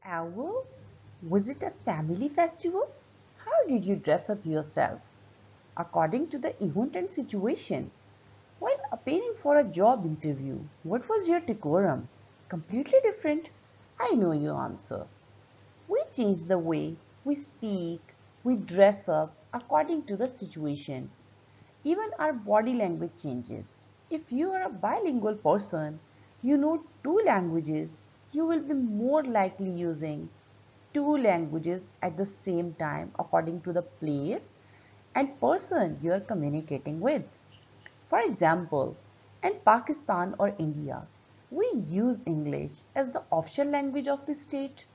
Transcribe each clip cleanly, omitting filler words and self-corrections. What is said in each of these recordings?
Ever visit a family festival? How did you dress up yourself? According to the event and situation. While appearing for a job interview, what was your decorum? Completely different. I know your answer. We change the way we speak, we dress up according to the situation. Even our body language changes. If you are a bilingual person, you know two languages, you will be more likely using two languages at the same time according to the place and person you are communicating with. For example, in Pakistan or India, we use English as the official language of the state,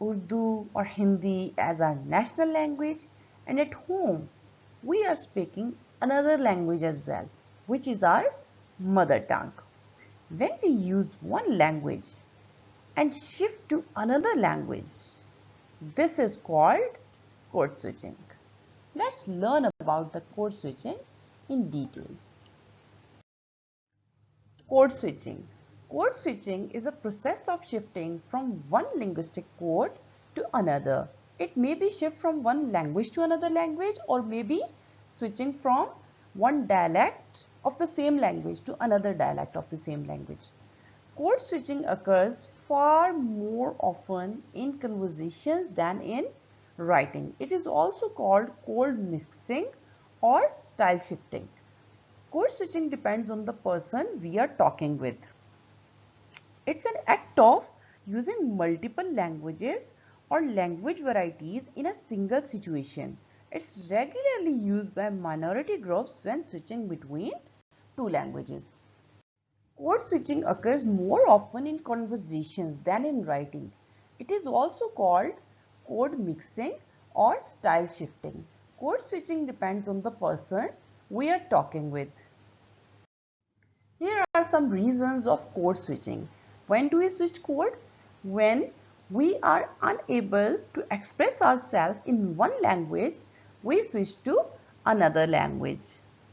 Urdu or Hindi as our national language, and at home we are speaking another language as well, which is our mother tongue. When we use one language and shift to another language, this is called code switching. Let's learn about the code switching in detail. Code switching. Code switching is a process of shifting from one linguistic code to another. It may be shift from one language to another language or maybe switching from one dialect of the same language to another dialect of the same language. Code switching occurs far more often in conversations than in writing. It is also called code mixing or style shifting. Code switching depends on the person we are talking with. It's an act of using multiple languages or language varieties in a single situation. It's regularly used by minority groups when switching between two languages. Code switching occurs more often in conversations than in writing. It is also called code mixing or style shifting. Code switching depends on the person we are talking with. Here are some reasons of code switching. When do we switch code? When we are unable to express ourselves in one language, we switch to another language.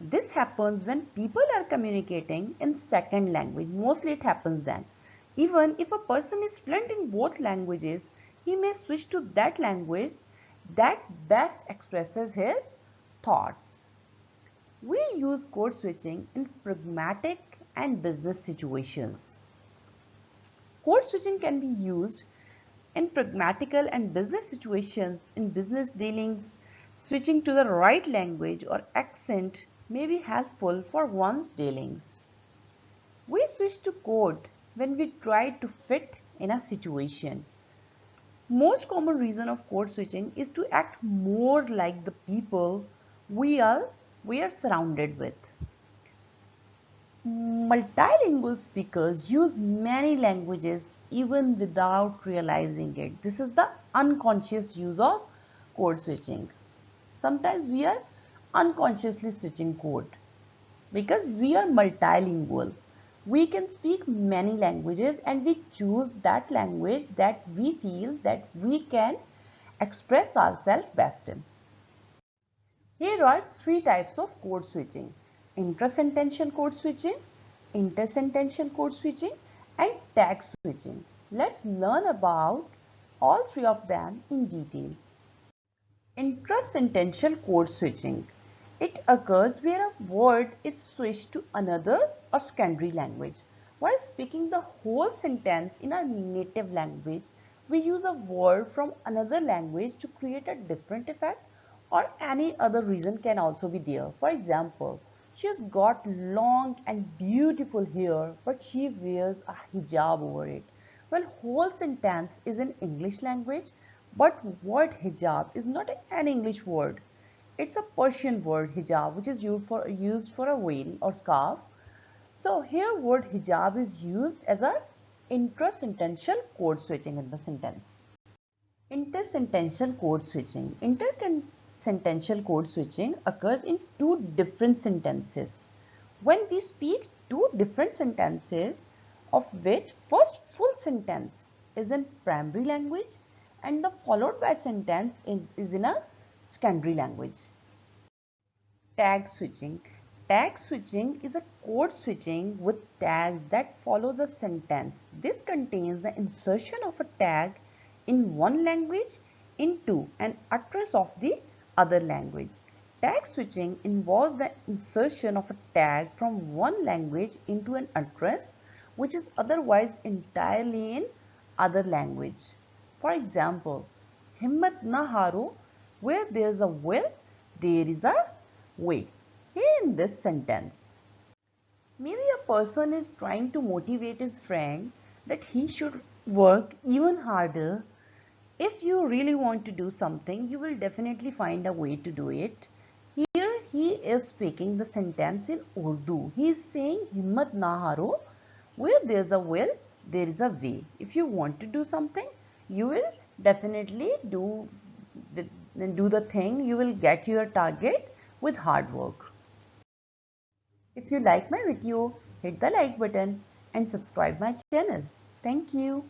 This happens when people are communicating in second language. Mostly it happens then. Even if a person is fluent in both languages, he may switch to that language that best expresses his thoughts. We use code switching in pragmatic and business situations. Code switching can be used in pragmatical and business situations. In business dealings, switching to the right language or accent may be helpful for one's dealings. We switch to code when we try to fit in a situation. Most common reason of code switching is to act more like the people we are surrounded with. Multilingual speakers use many languages even without realizing it. This is the unconscious use of code switching. Sometimes we are unconsciously switching code because we are multilingual. We can speak many languages and we choose that language that we feel that we can express ourselves best in. Here are three types of code switching: intrasentential code switching, intersentential code switching, and tag switching. Let's learn about all three of them in detail. Intrasentential code switching. It occurs where a word is switched to another or secondary language. While speaking the whole sentence in our native language, we use a word from another language to create a different effect, or any other reason can also be there. For example, she has got long and beautiful hair, but she wears a hijab over it. Well, whole sentence is in English language, but word hijab is not an English word. It's a Persian word hijab, which is used for a veil or scarf. So here word hijab is used as a intrasentential code switching in the sentence. Intersentential code switching. Intersentential code switching occurs in two different sentences. When we speak two different sentences, of which first full sentence is in primary language and the followed by sentence is in a secondary language. Tag switching. Tag switching is a code switching with tags that follows a sentence. This contains the insertion of a tag in one language into an utterance of the other language. Tag switching involves the insertion of a tag from one language into an utterance which is otherwise entirely in other language. For example, Himmat na haro, where there is a will, there is a way. Here in this sentence, maybe a person is trying to motivate his friend that he should work even harder. If you really want to do something, you will definitely find a way to do it. Here he is speaking the sentence in Urdu. He is saying Himmat na haro, where there is a will, there is a way. If you want to do something, you will definitely do the thing. You will get your target with hard work. If you like my video, hit the like button and subscribe my channel. Thank you.